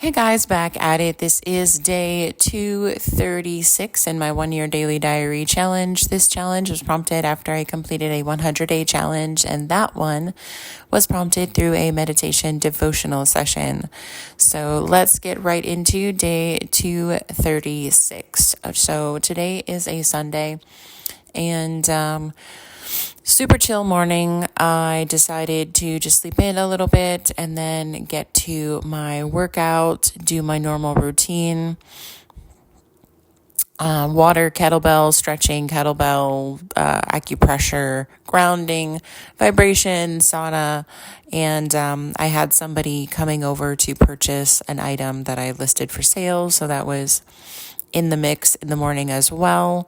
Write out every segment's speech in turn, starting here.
Hey guys, back at it. This is day 236 in my 1 year daily diary challenge. This challenge was prompted after I completed a 100-day challenge, and that one was prompted through a meditation devotional session. So let's get right into day 236. So today is a Sunday, and super chill morning. I decided to just sleep in a little bit and then get to my workout, do my normal routine. Water, kettlebell, stretching, kettlebell, acupressure, grounding, vibration, sauna. And I had somebody coming over to purchase an item that I listed for sale. So that was in the mix in the morning as well.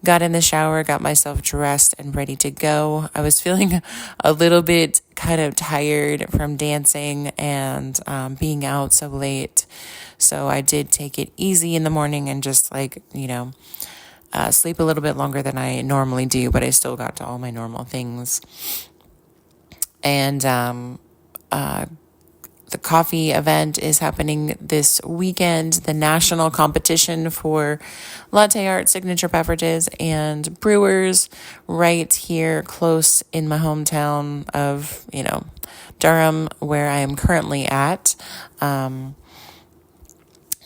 Got in the shower, got myself dressed and ready to go. I was feeling a little bit kind of tired from dancing and being out so late. So I did take it easy in the morning and just sleep a little bit longer than I normally do, but I still got to all my normal things. And the coffee event is happening this weekend, the national competition for latte art signature beverages and brewers right here close in my hometown of, Durham, where I am currently at.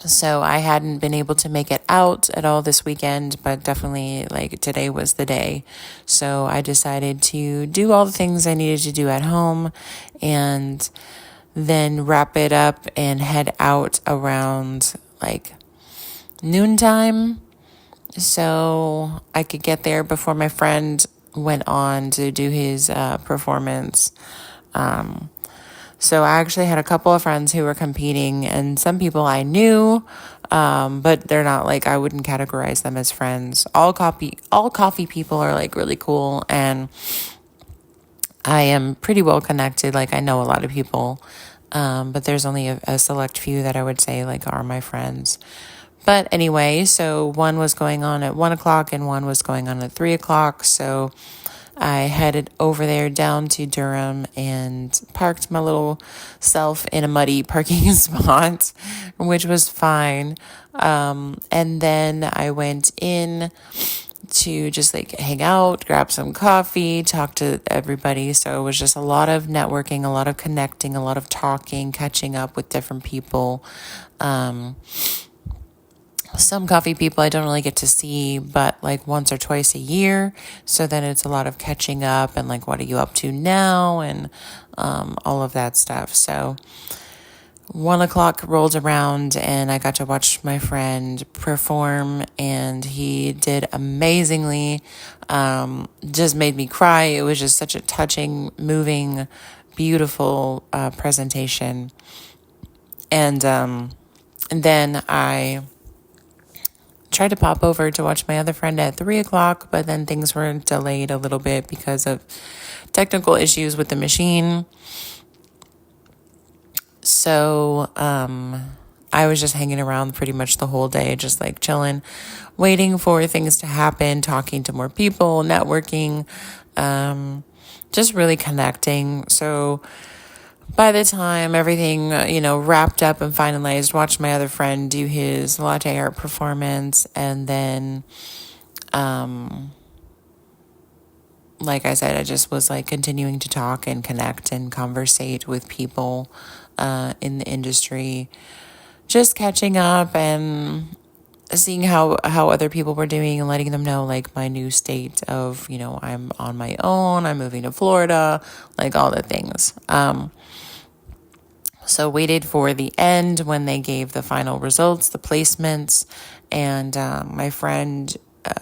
So I hadn't been able to make it out at all this weekend, but definitely today was the day. So I decided to do all the things I needed to do at home and then wrap it up and head out around noontime so I could get there before my friend went on to do his performance. So I actually had a couple of friends who were competing and some people I knew, but they're not I wouldn't categorize them as friends. All coffee people are really cool, and I am pretty well connected. I know a lot of people, but there's only a select few that I would say are my friends. But anyway, so one was going on at 1:00 and one was going on at 3:00. So I headed over there down to Durham and parked my little self in a muddy parking spot, which was fine. And then I went in to just hang out, grab some coffee, talk to everybody. So it was just a lot of networking, a lot of connecting, a lot of talking, catching up with different people. Some coffee people I don't really get to see, but once or twice a year. So then it's a lot of catching up and what are you up to now and all of that stuff. So 1:00 rolled around and I got to watch my friend perform, and he did amazingly. Just made me cry. It was just such a touching, moving, beautiful presentation. And then I tried to pop over to watch my other friend at 3:00, but then things were delayed a little bit because of technical issues with the machine. So I was just hanging around pretty much the whole day, just chilling, waiting for things to happen, talking to more people, networking, just really connecting. So by the time everything, wrapped up and finalized, watched my other friend do his latte art performance, and then, like I said, I just was continuing to talk and connect and conversate with people in the industry, just catching up and seeing how other people were doing and letting them know my new state of, I'm on my own, I'm moving to Florida, all the things. So waited for the end when they gave the final results, the placements, and my friend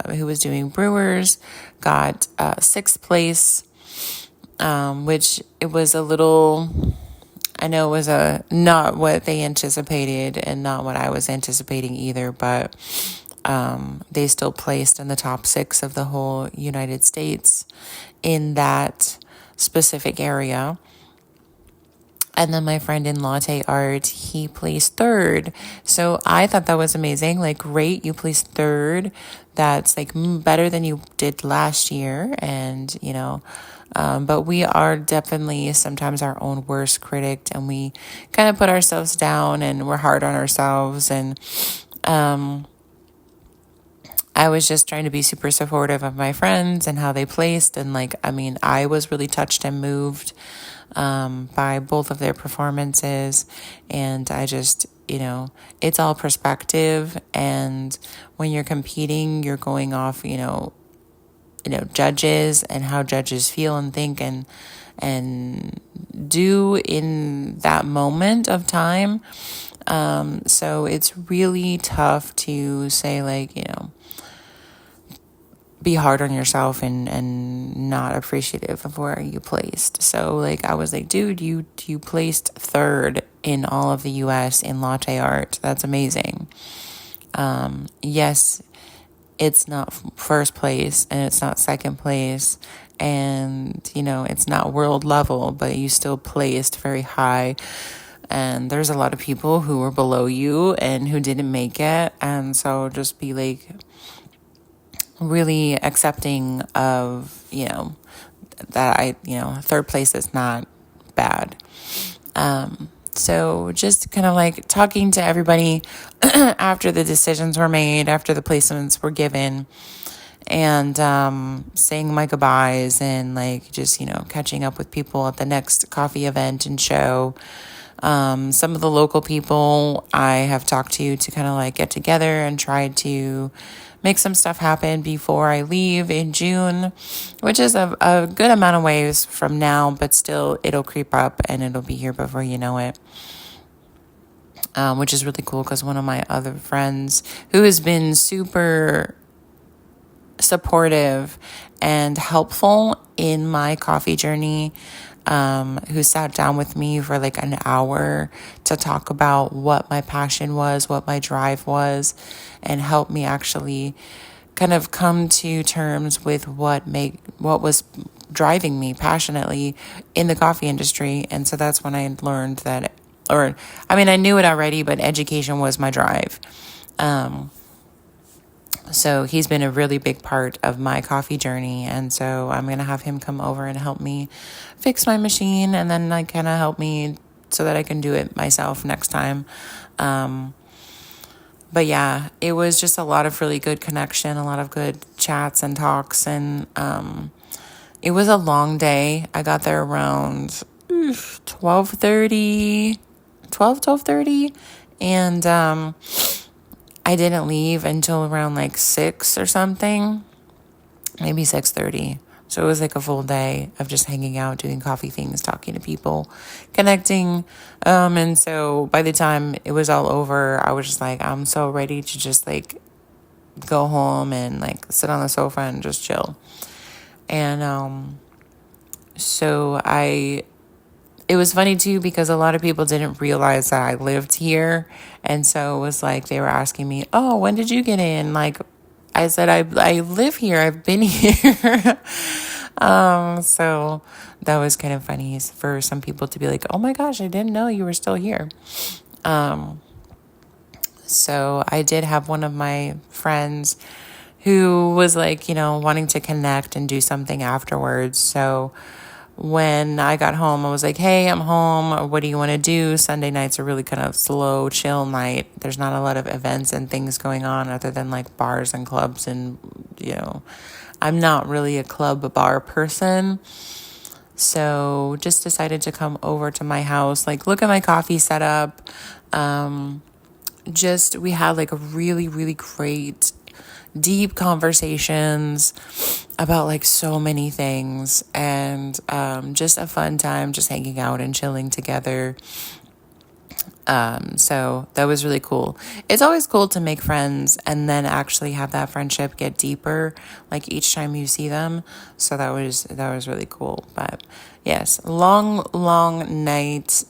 who was doing brewers got 6th place, which it was a little, I know it was not what they anticipated and not what I was anticipating either, but they still placed in the top 6 of the whole United States in that specific area. And then my friend in latte art, he placed 3rd. So I thought that was amazing. Great, you placed 3rd. That's better than you did last year. And, But we are definitely sometimes our own worst critic, and we kind of put ourselves down and we're hard on ourselves. And I was just trying to be super supportive of my friends and how they placed. And like, I mean, I was really touched and moved by both of their performances. And I just, it's all perspective. And when you're competing, you're going off, judges and how judges feel and think and do in that moment of time. So it's really tough to say, like, be hard on yourself and not appreciative of where you placed. So like I was like, dude, you placed third in all of the US in latte art. That's amazing. Yes, it's not first place and it's not second place and it's not world level, but you still placed very high. And there's a lot of people who were below you and who didn't make it. And so just be like really accepting of, that third place is not bad. So just kind of like talking to everybody after the decisions were made, after the placements were given, and saying my goodbyes and like just, catching up with people at the next coffee event and show. Some of the local people I have talked to kind of like get together and try to make some stuff happen before I leave in June, which is a good amount of ways from now, but still it'll creep up and it'll be here before you know it. Which is really cool because one of my other friends who has been super supportive and helpful in my coffee journey, who sat down with me for like an hour to talk about what my passion was, what my drive was, and help me actually kind of come to terms with what was driving me passionately in the coffee industry. And so that's when I learned that, I knew it already, but education was my drive. So he's been a really big part of my coffee journey. And so I'm going to have him come over and help me fix my machine and then like kind of help me so that I can do it myself next time. But yeah, it was just a lot of really good connection, a lot of good chats and talks. And it was a long day. I got there around 12:30. And I didn't leave until around like 6 or something, maybe 6:30. So it was like a full day of just hanging out, doing coffee things, talking to people, connecting. And so by the time it was all over, I was just like, I'm so ready to just like go home and like sit on the sofa and just chill. And so it was funny too because a lot of people didn't realize that I lived here. And so it was like they were asking me, oh, when did you get in? Like I said, I live here. I've been here. So that was kind of funny for some people to be like, oh my gosh, I didn't know you were still here. So I did have one of my friends who was like, wanting to connect and do something afterwards. So when I got home, I was like, hey, I'm home. What do you want to do? Sunday nights are really kind of slow, chill night. There's not a lot of events and things going on other than like bars and clubs. And, I'm not really a club bar person. So just decided to come over to my house, like look at my coffee setup. We had like a really, really great deep conversations about like so many things and just a fun time just hanging out and chilling together. So that was really cool. It's always cool to make friends and then actually have that friendship get deeper like each time you see them. So that was really cool. But yes, long night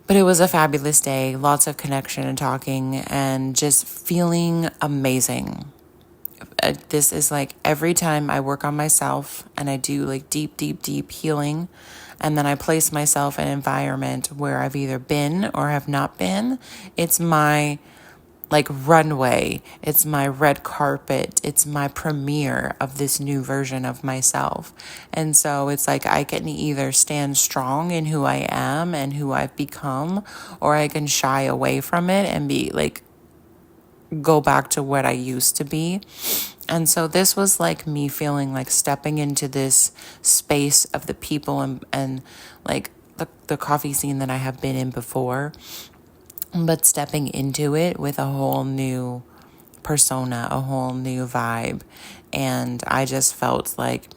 but it was a fabulous day, lots of connection and talking and just feeling amazing. This is like every time I work on myself and I do like deep healing, and then I place myself in an environment where I've either been or have not been, it's my like runway. It's my red carpet. It's my premiere of this new version of myself. And so it's like I can either stand strong in who I am and who I've become, or I can shy away from it and be like, go back to what I used to be. And so this was like me feeling like stepping into this space of the people and like the coffee scene that I have been in before, but stepping into it with a whole new persona, a whole new vibe. And I just felt like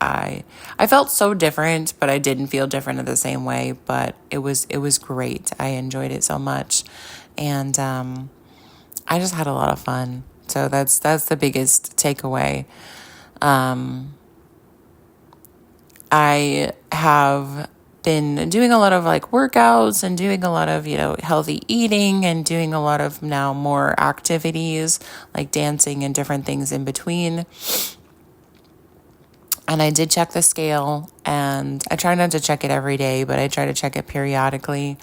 I felt so different, but I didn't feel different in the same way. But it was great. I enjoyed it so much, and I just had a lot of fun. So that's the biggest takeaway. I have been doing a lot of like workouts and doing a lot of, healthy eating and doing a lot of now more activities like dancing and different things in between. And I did check the scale, and I try not to check it every day, but I try to check it periodically.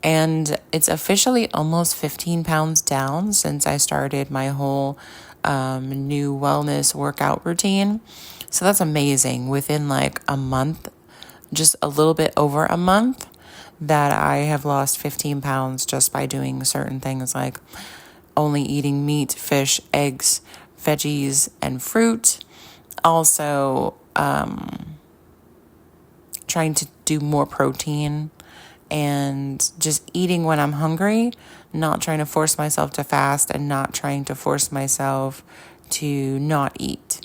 And it's officially almost 15 pounds down since I started my whole new wellness workout routine. So that's amazing. Within like a month, just a little bit over a month, that I have lost 15 pounds just by doing certain things like only eating meat, fish, eggs, veggies, and fruit. Also, trying to do more protein and just eating when I'm hungry, not trying to force myself to fast and not trying to force myself to not eat.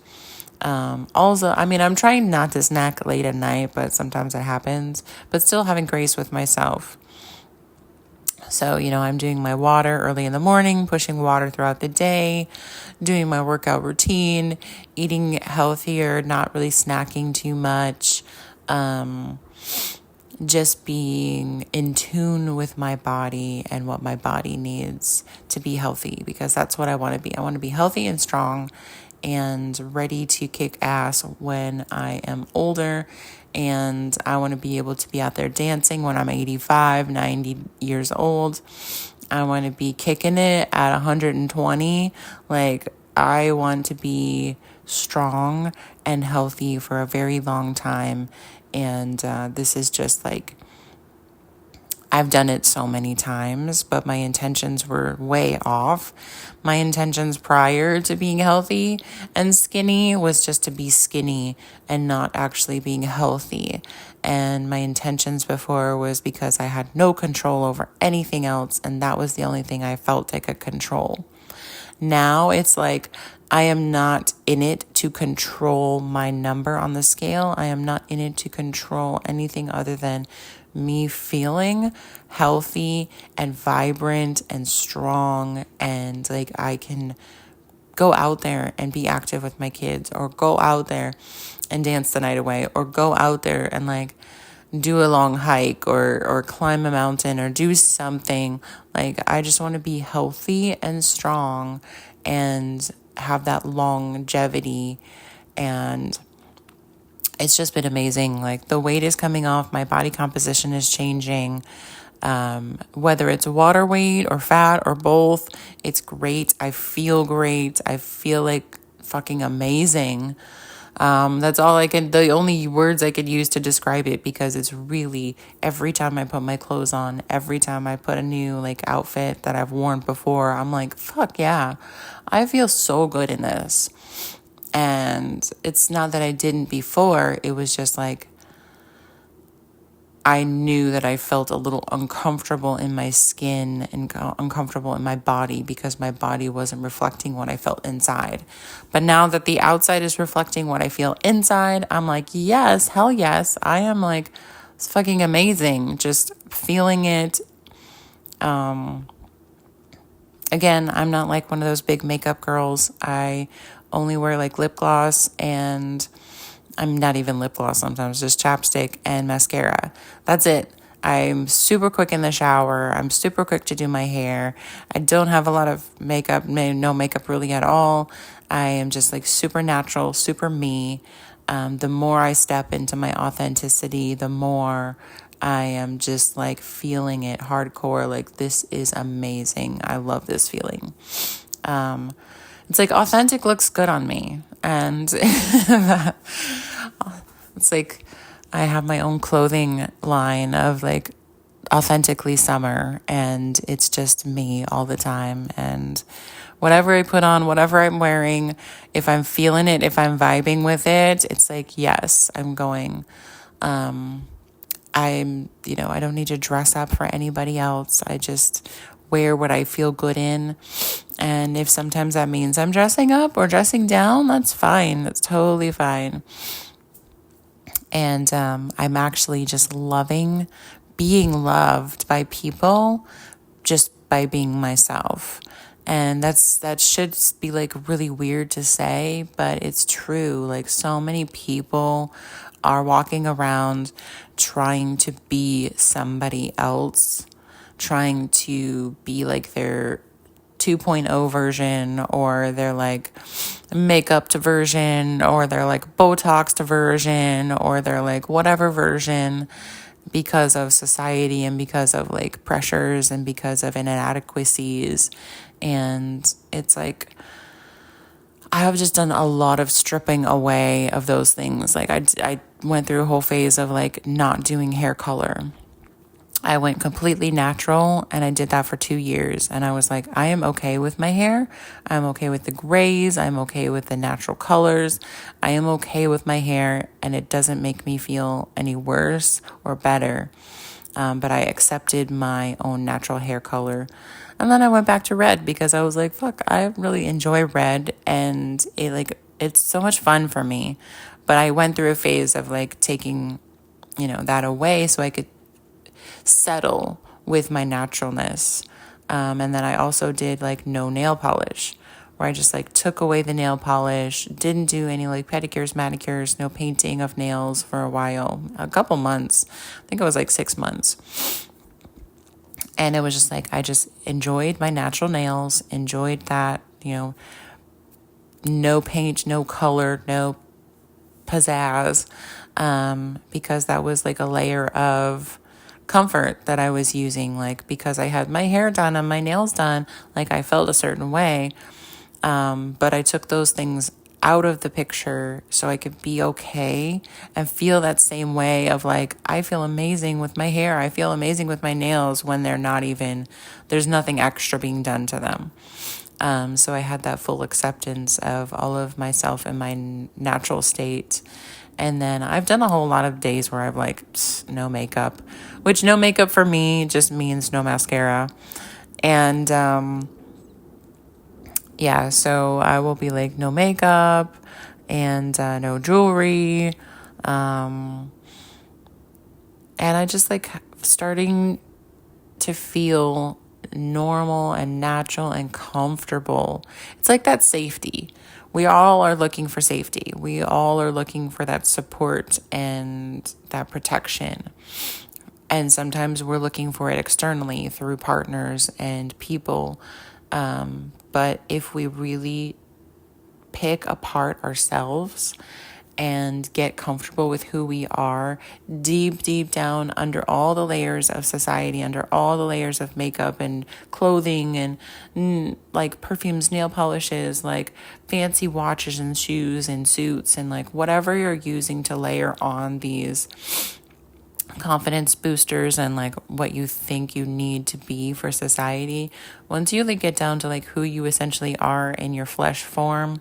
Also, I mean, I'm trying not to snack late at night, but sometimes it happens, but still having grace with myself. So, I'm doing my water early in the morning, pushing water throughout the day, doing my workout routine, eating healthier, not really snacking too much, just being in tune with my body and what my body needs to be healthy, because that's what I want to be. I want to be healthy and strong and ready to kick ass when I am older. And I want to be able to be out there dancing when I'm 85, 90 years old. I want to be kicking it at 120. Like, I want to be strong and healthy for a very long time. And this is just like, I've done it so many times, but my intentions were way off. My intentions prior to being healthy and skinny was just to be skinny and not actually being healthy. And my intentions before was because I had no control over anything else, and that was the only thing I felt I could control. Now it's like I am not in it to control my number on the scale. I am not in it to control anything other than me feeling healthy and vibrant and strong, and like I can go out there and be active with my kids, or go out there and dance the night away, or go out there and like do a long hike or climb a mountain or do something. Like, I just want to be healthy and strong and have that longevity. And it's just been amazing. Like, the weight is coming off, my body composition is changing. Whether it's water weight or fat or both, it's great. I feel great. I feel like fucking amazing. That's all the only words I could use to describe it, because it's really, every time I put my clothes on, every time I put a new like outfit that I've worn before, I'm like, fuck yeah, I feel so good in this. And it's not that I didn't before, it was just like, I knew that I felt a little uncomfortable in my skin and uncomfortable in my body because my body wasn't reflecting what I felt inside. But now that the outside is reflecting what I feel inside, I'm like, yes, hell yes. I am like, it's fucking amazing. Just feeling it. Again, I'm not like one of those big makeup girls. I only wear like lip gloss, and I'm not even lip gloss sometimes, just chapstick and mascara. That's it. I'm super quick in the shower. I'm super quick to do my hair. I don't have a lot of makeup, no makeup really at all. I am just like super natural, super me. The more I step into my authenticity, the more I am just like feeling it hardcore. Like, this is amazing. I love this feeling. It's like authentic looks good on me. And it's like I have my own clothing line of like authentically summer, and it's just me all the time. And whatever I put on, whatever I'm wearing, if I'm feeling it, if I'm vibing with it, it's like, yes, I'm going. I don't need to dress up for anybody else. I just wear what I feel good in. And if sometimes that means I'm dressing up or dressing down, that's fine. That's totally fine. And I'm actually just loving being loved by people just by being myself. And that should be like really weird to say, but it's true. Like, so many people are walking around trying to be somebody else, trying to be like their 2.0 version, or their like makeup version, or their like Botox version, or their like whatever version, because of society and because of like pressures and because of inadequacies. And it's like, I have just done a lot of stripping away of those things. Like, I went through a whole phase of like not doing hair color. I went completely natural, and I did that for 2 years. And I was like, I am okay with my hair. I'm okay with the grays. I'm okay with the natural colors. I am okay with my hair, and it doesn't make me feel any worse or better. But I accepted my own natural hair color. And then I went back to red because I was like, fuck, I really enjoy red, and it's so much fun for me. But I went through a phase of like taking, that away so I could settle with my naturalness. And then I also did like no nail polish, where I just like took away the nail polish, didn't do any like pedicures, manicures, no painting of nails for a while, a couple months. I think it was like 6 months. And it was just like, I just enjoyed my natural nails, enjoyed that, no paint, no color, no pizzazz, because that was like a layer of comfort that I was using. Like, because I had my hair done and my nails done, like I felt a certain way. But I took those things out of the picture so I could be okay and feel that same way of like, I feel amazing with my hair. I feel amazing with my nails when there's nothing extra being done to them. So I had that full acceptance of all of myself in my natural state. And then I've done a whole lot of days where I've like no makeup, which no makeup for me just means no mascara. And so I will be like no makeup and no jewelry. And I just like starting to feel normal and natural and comfortable. It's like that safety. We all are looking for safety. We all are looking for that support and that protection. And sometimes we're looking for it externally through partners and people. But if we really pick apart ourselves and get comfortable with who we are deep, deep down under all the layers of society, under all the layers of makeup and clothing and like perfumes, nail polishes, like fancy watches and shoes and suits and like whatever you're using to layer on these confidence boosters and like what you think you need to be for society. Once you like get down to like who you essentially are in your flesh form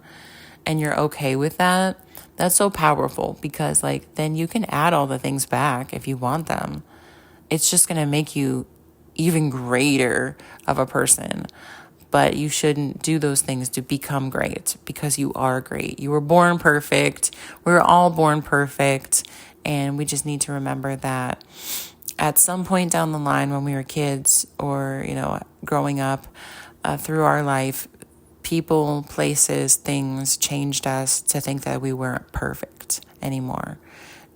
and you're okay with that, that's so powerful, because like then you can add all the things back if you want them. It's just going to make you even greater of a person. But you shouldn't do those things to become great, because you are great. You were born perfect. We're all born perfect. And we just need to remember that at some point down the line when we were kids or, growing up through our life, people, places, things changed us to think that we weren't perfect anymore.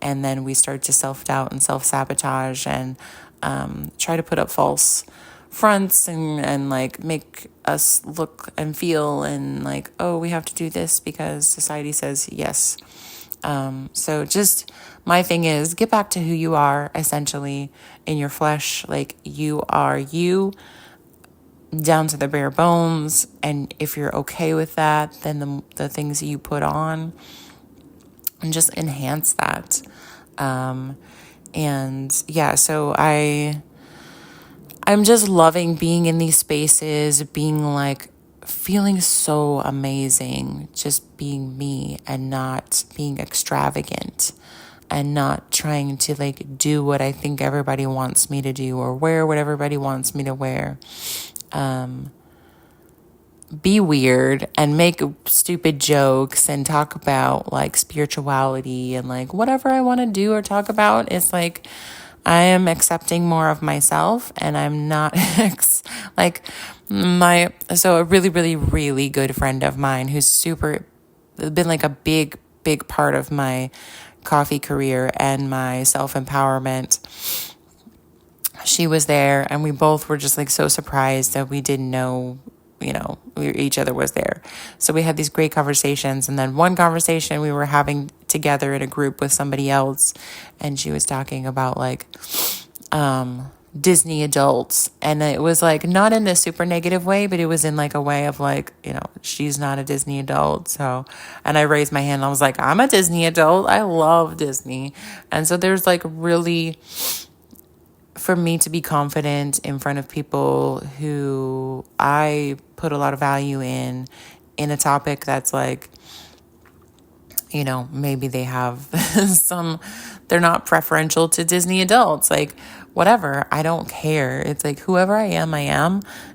And then we start to self-doubt and self-sabotage and try to put up false fronts and like make us look and feel and like, oh, we have to do this because society says yes. So just my thing is get back to who you are essentially in your flesh. Like you are you down to the bare bones. And if you're okay with that, then the things that you put on and just enhance that. And yeah, so I'm just loving being in these spaces, being like feeling so amazing, just being me and not being extravagant and not trying to like do what I think everybody wants me to do or wear what everybody wants me to wear. Be weird and make stupid jokes and talk about like spirituality and like whatever I want to do or talk about. It's like I am accepting more of myself and I'm not like so a really, really, really good friend of mine who's been like a big part of my coffee career and my self-empowerment. She was there and we both were just like so surprised that we didn't know, each other was there. So we had these great conversations. And then one conversation we were having together in a group with somebody else. And she was talking about like, Disney adults. And it was like, not in a super negative way, but it was in like a way of like, she's not a Disney adult. So, and I raised my hand. I was like, I'm a Disney adult. I love Disney. And so there's like really, for me to be confident in front of people who I put a lot of value in a topic that's like, maybe they have they're not preferential to Disney adults, like whatever, I don't care. It's like whoever I am,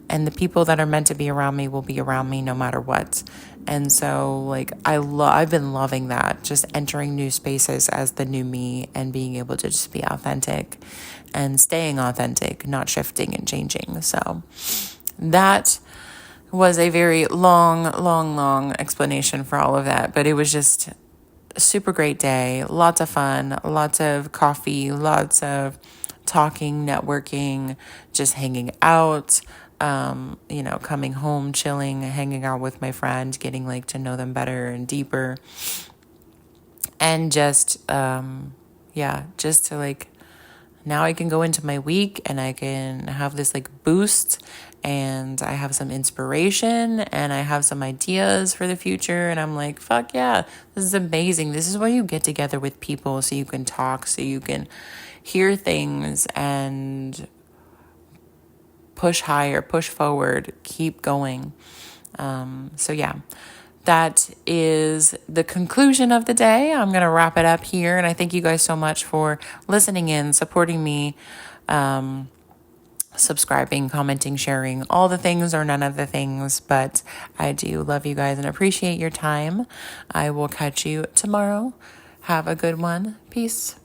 and the people that are meant to be around me will be around me no matter what. And so like I've been loving that, just entering new spaces as the new me and being able to just be authentic and staying authentic, not shifting and changing. So that was a very long explanation for all of that, but it was just a super great day, lots of fun, lots of coffee, lots of talking, networking, just hanging out, coming home, chilling, hanging out with my friends, getting like to know them better and deeper. And just, just to like, now I can go into my week and I can have this like boost and I have some inspiration and I have some ideas for the future. And I'm like, fuck yeah, this is amazing. This is why you get together with people so you can talk, so you can hear things and push higher, push forward, keep going. So yeah, that is the conclusion of the day. I'm going to wrap it up here. And I thank you guys so much for listening in, supporting me, subscribing, commenting, sharing, all the things or none of the things. But I do love you guys and appreciate your time. I will catch you tomorrow. Have a good one. Peace.